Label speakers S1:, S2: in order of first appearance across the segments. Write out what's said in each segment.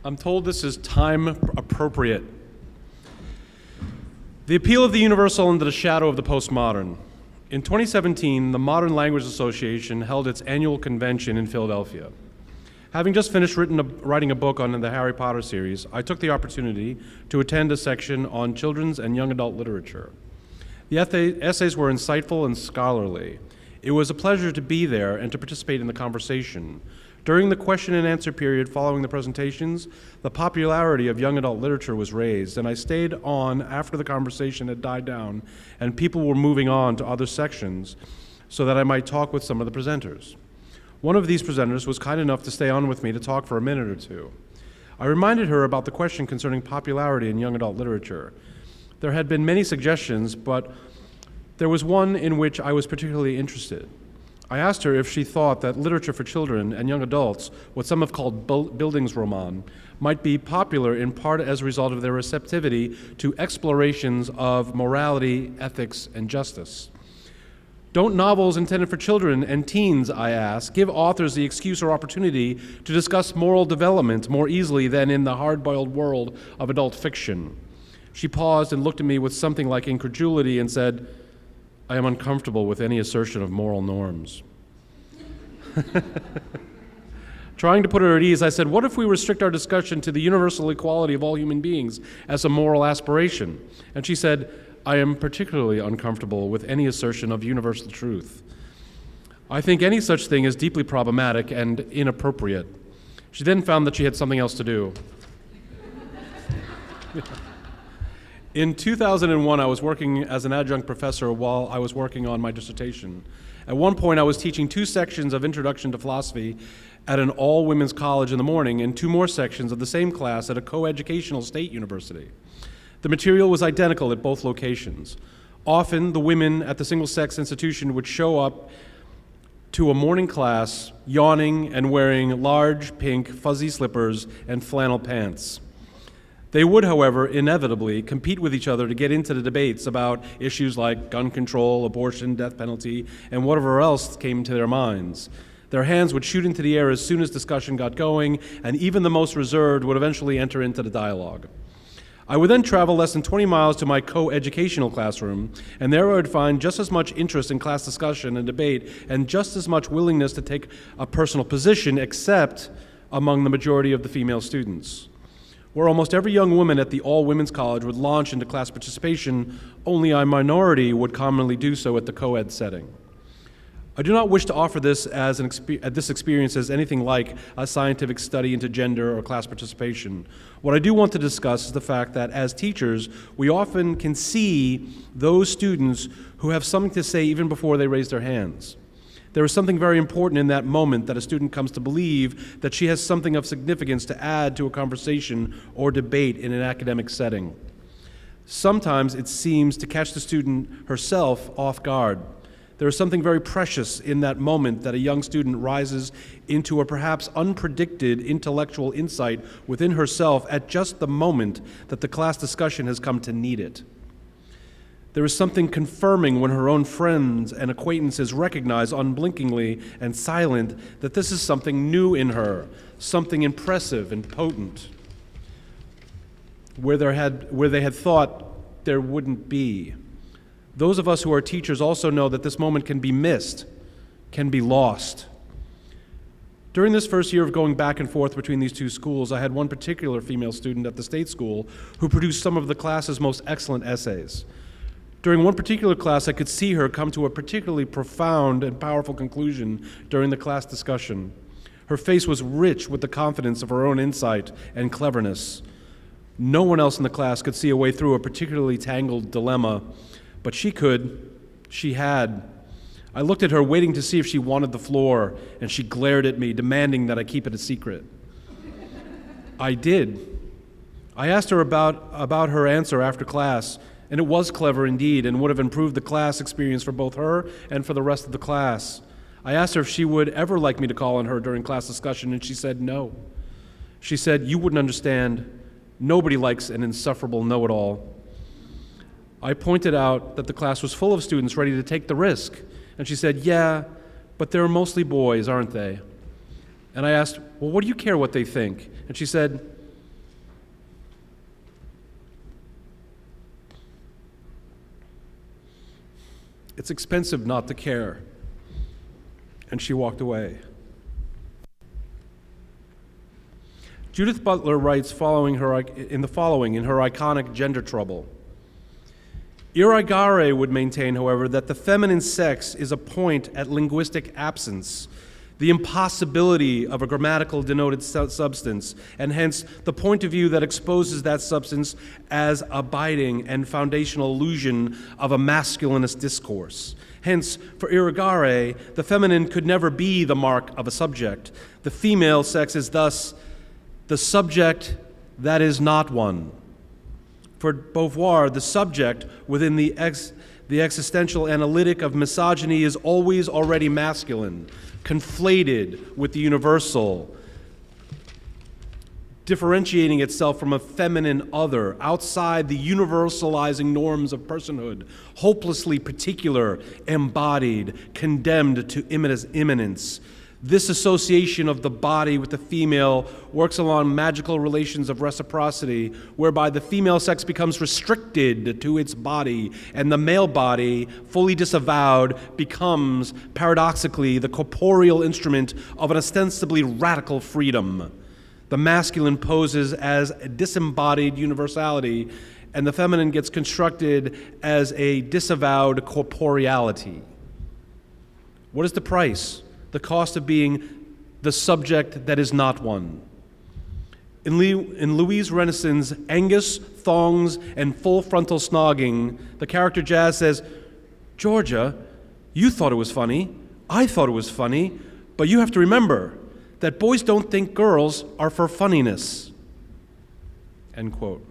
S1: I'm told this is time appropriate. The appeal of the universal under the shadow of the postmodern. In 2017, the Modern Language Association held its annual convention in Philadelphia. Having just finished writing a book on the Harry Potter series, I took the opportunity to attend a section on children's and young adult literature. The essays were insightful and scholarly. It was a pleasure to be there and to participate in the conversation. During the question and answer period following the presentations, the popularity of young adult literature was raised, and I stayed on after the conversation had died down and people were moving on to other sections so that I might talk with some of the presenters. One of these presenters was kind enough to stay on with me to talk for a minute or two. I reminded her about the question concerning popularity in young adult literature. There had been many suggestions, but there was one in which I was particularly interested. I asked her if she thought that literature for children and young adults, what some have called Bildungsroman, might be popular in part as a result of their receptivity to explorations of morality, ethics, and justice. Don't novels intended for children and teens, I asked, give authors the excuse or opportunity to discuss moral development more easily than in the hard-boiled world of adult fiction? She paused and looked at me with something like incredulity and said, I am uncomfortable with any assertion of moral norms. Trying to put her at ease, I said, what if we restrict our discussion to the universal equality of all human beings as a moral aspiration? And she said, I am particularly uncomfortable with any assertion of universal truth. I think any such thing is deeply problematic and inappropriate. She then found that she had something else to do. In 2001, I was working as an adjunct professor while I was working on my dissertation. At one point, I was teaching 2 sections of Introduction to Philosophy at an all-women's college in the morning and 2 more sections of the same class at a co-educational state university. The material was identical at both locations. Often, the women at the single-sex institution would show up to a morning class yawning and wearing large, pink, fuzzy slippers and flannel pants. They would, however, inevitably compete with each other to get into the debates about issues like gun control, abortion, death penalty, and whatever else came to their minds. Their hands would shoot into the air as soon as discussion got going, and even the most reserved would eventually enter into the dialogue. I would then travel less than 20 miles to my co-educational classroom, and there I would find just as much interest in class discussion and debate and just as much willingness to take a personal position, except among the majority of the female students. Where almost every young woman at the all-women's college would launch into class participation, only a minority would commonly do so at the co-ed setting. I do not wish to offer this as this experience as anything like a scientific study into gender or class participation. What I do want to discuss is the fact that as teachers, we often can see those students who have something to say even before they raise their hands. There is something very important in that moment that a student comes to believe that she has something of significance to add to a conversation or debate in an academic setting. Sometimes it seems to catch the student herself off guard. There is something very precious in that moment that a young student rises into a perhaps unpredicted intellectual insight within herself at just the moment that the class discussion has come to need it. There is something confirming when her own friends and acquaintances recognize unblinkingly and silent that this is something new in her, something impressive and potent, where they had thought there wouldn't be. Those of us who are teachers also know that this moment can be missed, can be lost. During this first year of going back and forth between these 2 schools, I had one particular female student at the state school who produced some of the class's most excellent essays. During one particular class, I could see her come to a particularly profound and powerful conclusion during the class discussion. Her face was rich with the confidence of her own insight and cleverness. No one else in the class could see a way through a particularly tangled dilemma, but she could. She had. I looked at her, waiting to see if she wanted the floor, and she glared at me, demanding that I keep it a secret. I did. I asked her about her answer after class, and it was clever indeed and would have improved the class experience for both her and for the rest of the class. I asked her if she would ever like me to call on her during class discussion, and she said no. She said, "You wouldn't understand. Nobody likes an insufferable know-it-all." I pointed out that the class was full of students ready to take the risk, and she said, "Yeah, but they're mostly boys, aren't they?" And I asked, "Well, what do you care what they think?" And she said, It's expensive not to care. And she walked away. Judith Butler writes in her iconic Gender Trouble. Irigaray would maintain, however, that the feminine sex is a point at linguistic absence, the impossibility of a grammatical denoted substance, and hence the point of view that exposes that substance as abiding and foundational illusion of a masculinist discourse. Hence, for Irigaray, the feminine could never be the mark of a subject. The female sex is thus the subject that is not one. For Beauvoir, the subject within the existential analytic of misogyny is always already masculine, conflated with the universal, differentiating itself from a feminine other, outside the universalizing norms of personhood, hopelessly particular, embodied, condemned to immanence. This association of the body with the female works along magical relations of reciprocity, whereby the female sex becomes restricted to its body, and the male body, fully disavowed, becomes, paradoxically, the corporeal instrument of an ostensibly radical freedom. The masculine poses as a disembodied universality, and the feminine gets constructed as a disavowed corporeality. What is the price? The cost of being the subject that is not one. In Louise Rennison's Angus, Thongs, and Full Frontal Snogging, the character Jazz says, "Georgia, you thought it was funny, I thought it was funny, but you have to remember that boys don't think girls are for funniness." End quote.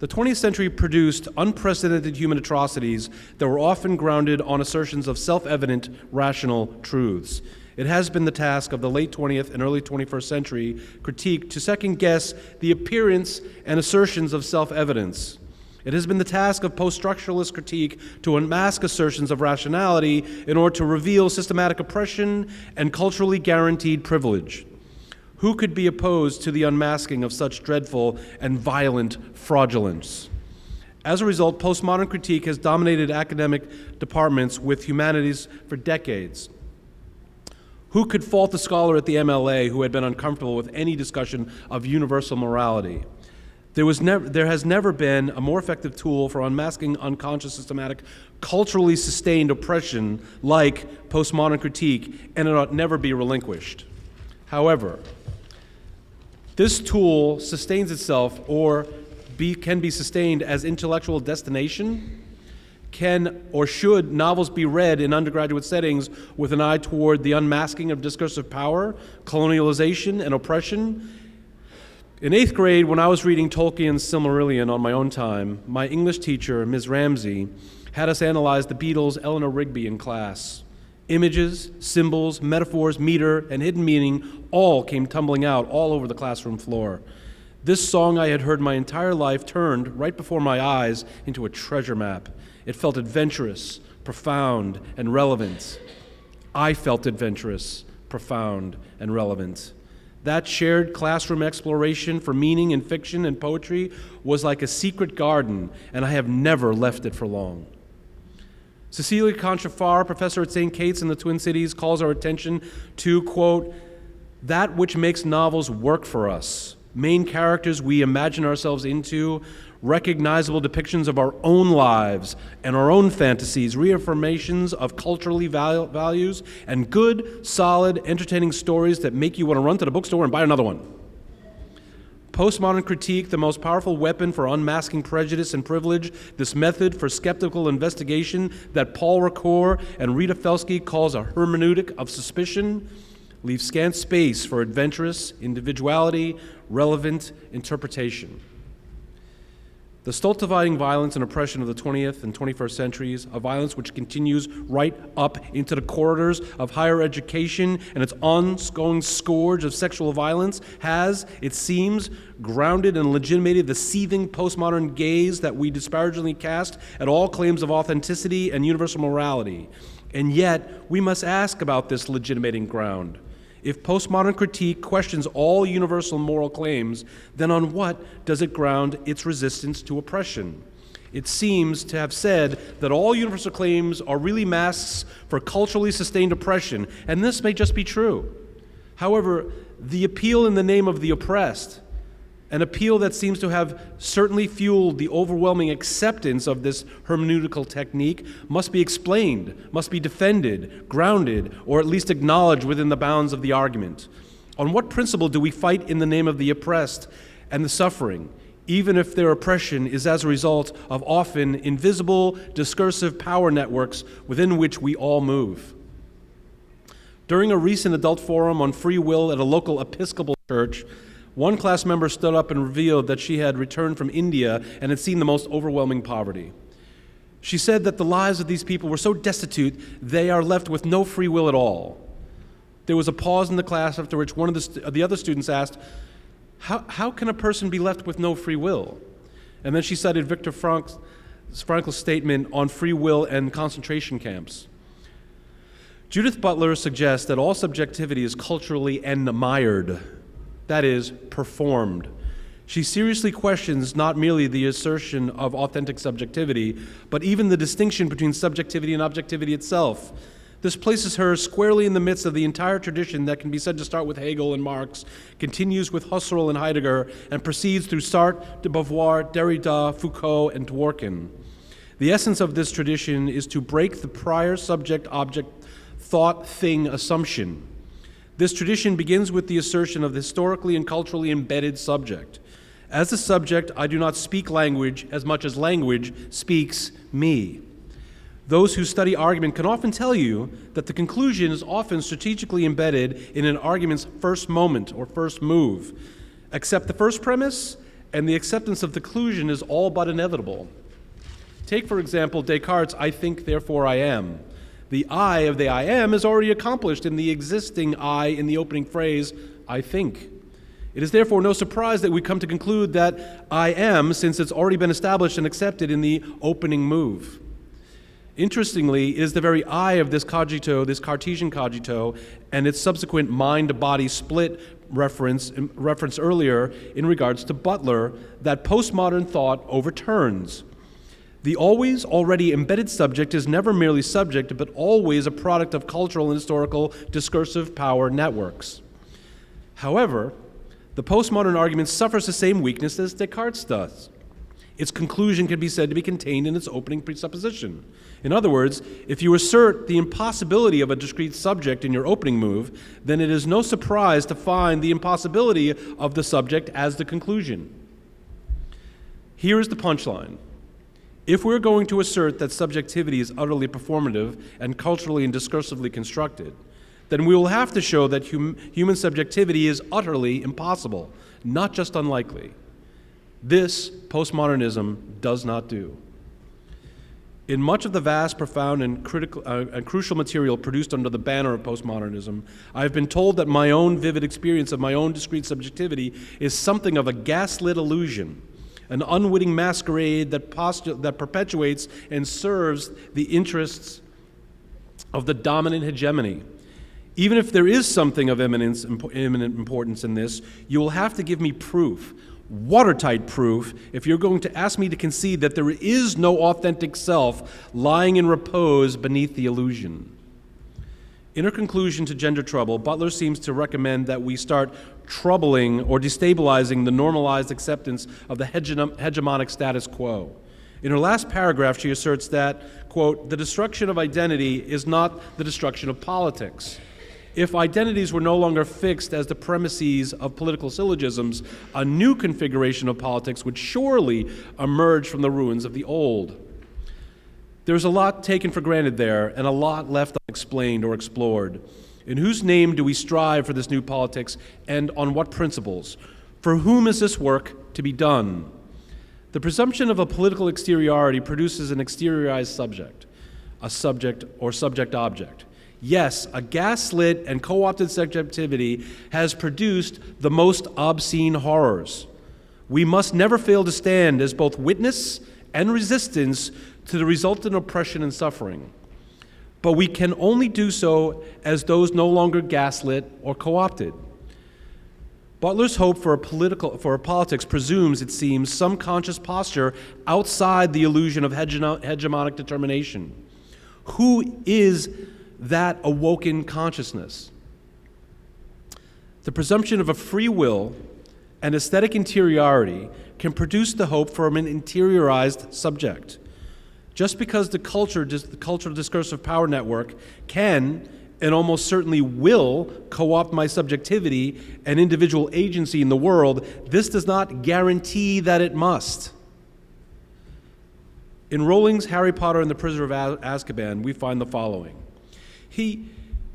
S1: The 20th century produced unprecedented human atrocities that were often grounded on assertions of self-evident rational truths. It has been the task of the late 20th and early 21st century critique to second-guess the appearance and assertions of self-evidence. It has been the task of post-structuralist critique to unmask assertions of rationality in order to reveal systematic oppression and culturally guaranteed privilege. Who could be opposed to the unmasking of such dreadful and violent fraudulence? As a result, postmodern critique has dominated academic departments with humanities for decades. Who could fault the scholar at the MLA who had been uncomfortable with any discussion of universal morality? There has never been a more effective tool for unmasking unconscious, systematic, culturally sustained oppression like postmodern critique, and it ought never be relinquished. However, this tool sustains itself can be sustained as intellectual destination. Can or should novels be read in undergraduate settings with an eye toward the unmasking of discursive power, colonialization, and oppression? In 8th grade, when I was reading Tolkien's Silmarillion on my own time, my English teacher, Ms. Ramsey, had us analyze the Beatles' Eleanor Rigby in class. Images, symbols, metaphors, meter, and hidden meaning all came tumbling out all over the classroom floor. This song I had heard my entire life turned, right before my eyes, into a treasure map. It felt adventurous, profound, and relevant. I felt adventurous, profound, and relevant. That shared classroom exploration for meaning in fiction and poetry was like a secret garden, and I have never left it for long. Cecilia Conchafar, professor at St. Kate's in the Twin Cities, calls our attention to, quote, that which makes novels work for us, main characters we imagine ourselves into, recognizable depictions of our own lives and our own fantasies, reaffirmations of culturally values, and good, solid, entertaining stories that make you want to run to the bookstore and buy another one. Postmodern critique, the most powerful weapon for unmasking prejudice and privilege, this method for skeptical investigation that Paul Ricoeur and Rita Felsky calls a hermeneutic of suspicion, leaves scant space for adventurous individuality, relevant interpretation. The stultifying violence and oppression of the 20th and 21st centuries, a violence which continues right up into the corridors of higher education and its ongoing scourge of sexual violence, has, it seems, grounded and legitimated the seething postmodern gaze that we disparagingly cast at all claims of authenticity and universal morality. And yet, we must ask about this legitimating ground. If postmodern critique questions all universal moral claims, then on what does it ground its resistance to oppression? It seems to have said that all universal claims are really masks for culturally sustained oppression, and this may just be true. However, the appeal in the name of the oppressed, an appeal that seems to have certainly fueled the overwhelming acceptance of this hermeneutical technique, must be explained, must be defended, grounded, or at least acknowledged within the bounds of the argument. On what principle do we fight in the name of the oppressed and the suffering, even if their oppression is as a result of often invisible, discursive power networks within which we all move? During a recent adult forum on free will at a local Episcopal church, one class member stood up and revealed that she had returned from India and had seen the most overwhelming poverty. She said that the lives of these people were so destitute they are left with no free will at all. There was a pause in the class, after which one of the other students asked, how can a person be left with no free will? And then she cited Viktor Frankl's statement on free will and concentration camps. Judith Butler suggests that all subjectivity is culturally enmired, that is, performed. She seriously questions not merely the assertion of authentic subjectivity, but even the distinction between subjectivity and objectivity itself. This places her squarely in the midst of the entire tradition that can be said to start with Hegel and Marx, continues with Husserl and Heidegger, and proceeds through Sartre, de Beauvoir, Derrida, Foucault, and Dworkin. The essence of this tradition is to break the prior subject-object thought-thing assumption. This tradition begins with the assertion of the historically and culturally embedded subject. As a subject, I do not speak language as much as language speaks me. Those who study argument can often tell you that the conclusion is often strategically embedded in an argument's first moment or first move. Accept the first premise, and the acceptance of the conclusion is all but inevitable. Take, for example, Descartes' I think, therefore I am. The I of the I am is already accomplished in the existing I in the opening phrase, I think. It is therefore no surprise that we come to conclude that I am, since it's already been established and accepted in the opening move. Interestingly, it is the very I of this cogito, this Cartesian cogito, and its subsequent mind-body split reference earlier in regards to Butler, that postmodern thought overturns. The always already embedded subject is never merely subject, but always a product of cultural and historical discursive power networks. However, the postmodern argument suffers the same weakness as Descartes does. Its conclusion can be said to be contained in its opening presupposition. In other words, if you assert the impossibility of a discrete subject in your opening move, then it is no surprise to find the impossibility of the subject as the conclusion. Here is the punchline. If we're going to assert that subjectivity is utterly performative and culturally and discursively constructed, then we will have to show that human subjectivity is utterly impossible, not just unlikely. This postmodernism does not do. In much of the vast, profound, and crucial material produced under the banner of postmodernism, I have been told that my own vivid experience of my own discrete subjectivity is something of a gaslit illusion, an unwitting masquerade that perpetuates and serves the interests of the dominant hegemony. Even if there is something of eminent importance in this, you will have to give me proof, watertight proof, if you're going to ask me to concede that there is no authentic self lying in repose beneath the illusion. In her conclusion to Gender Trouble, Butler seems to recommend that we start troubling or destabilizing the normalized acceptance of the hegemonic status quo. In her last paragraph, she asserts that, quote, the destruction of identity is not the destruction of politics. If identities were no longer fixed as the premises of political syllogisms, a new configuration of politics would surely emerge from the ruins of the old. There's a lot taken for granted there, and a lot left unexplained or explored. In whose name do we strive for this new politics, and on what principles? For whom is this work to be done? The presumption of a political exteriority produces an exteriorized subject, a subject or subject-object. Yes, a gaslit and co-opted subjectivity has produced the most obscene horrors. We must never fail to stand as both witness and resistance to the resultant oppression and suffering. But we can only do so as those no longer gaslit or co-opted. Butler's hope for a politics presumes, it seems, some conscious posture outside the illusion of hegemonic determination. Who is that awoken consciousness? The presumption of a free will and aesthetic interiority can produce the hope for an interiorized subject. Just because the cultural discursive power network can and almost certainly will co-opt my subjectivity and individual agency in the world, this does not guarantee that it must. In Rowling's Harry Potter and the Prisoner of Azkaban, we find the following. He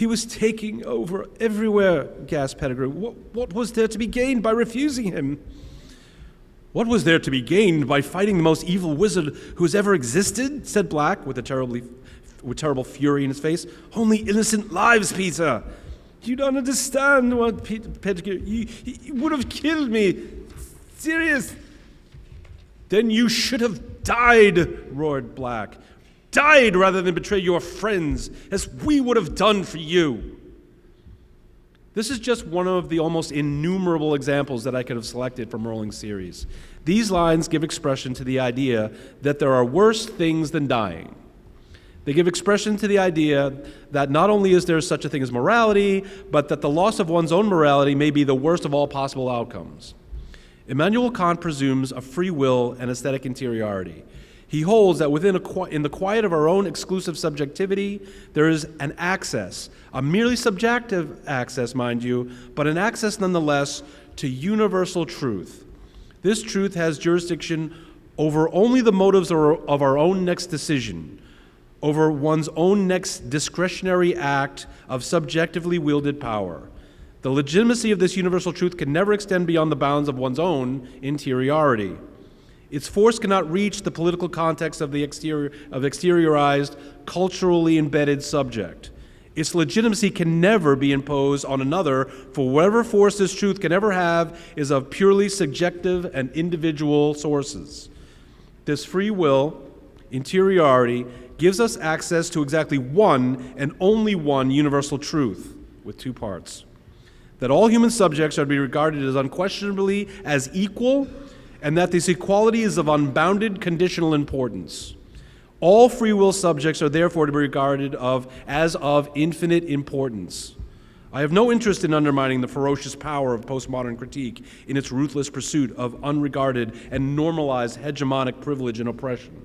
S1: was taking over everywhere, gasped Pettigrew. What was there to be gained by refusing him? What was there to be gained by fighting the most evil wizard who has ever existed? Said Black with terrible fury in his face. Only innocent lives, Peter. You don't understand what Pettigrew. You would have killed me. Serious. Then you should have died, roared Black. Died rather than betray your friends, as we would have done for you. This is just one of the almost innumerable examples that I could have selected from Rowling's series. These lines give expression to the idea that there are worse things than dying. They give expression to the idea that not only is there such a thing as morality, but that the loss of one's own morality may be the worst of all possible outcomes. Immanuel Kant presumes a free will and aesthetic interiority. He holds that in the quiet of our own exclusive subjectivity, there is an access, a merely subjective access, mind you, but an access nonetheless to universal truth. This truth has jurisdiction over only the motives of our own next decision, over one's own next discretionary act of subjectively wielded power. The legitimacy of this universal truth can never extend beyond the bounds of one's own interiority. Its force cannot reach the political context of the exteriorized, culturally embedded subject. Its legitimacy can never be imposed on another, for whatever force this truth can ever have is of purely subjective and individual sources. This free will, interiority, gives us access to exactly one and only one universal truth, with two parts. That all human subjects are to be regarded as unquestionably as equal, and that this equality is of unbounded conditional importance. All free will subjects are therefore to be regarded as of infinite importance. I have no interest in undermining the ferocious power of postmodern critique in its ruthless pursuit of unregarded and normalized hegemonic privilege and oppression.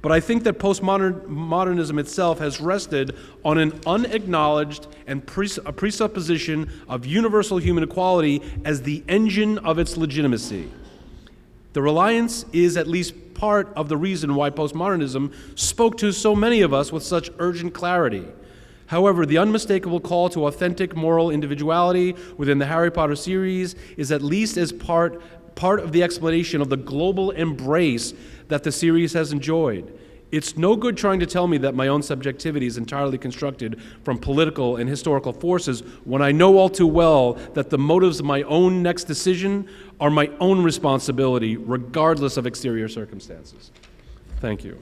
S1: But I think that postmodernism itself has rested on an unacknowledged and a presupposition of universal human equality as the engine of its legitimacy. The reliance is at least part of the reason why postmodernism spoke to so many of us with such urgent clarity. However, the unmistakable call to authentic moral individuality within the Harry Potter series is at least as part of the explanation of the global embrace that the series has enjoyed. It's no good trying to tell me that my own subjectivity is entirely constructed from political and historical forces when I know all too well that the motives of my own next decision are my own responsibility, regardless of exterior circumstances. Thank you.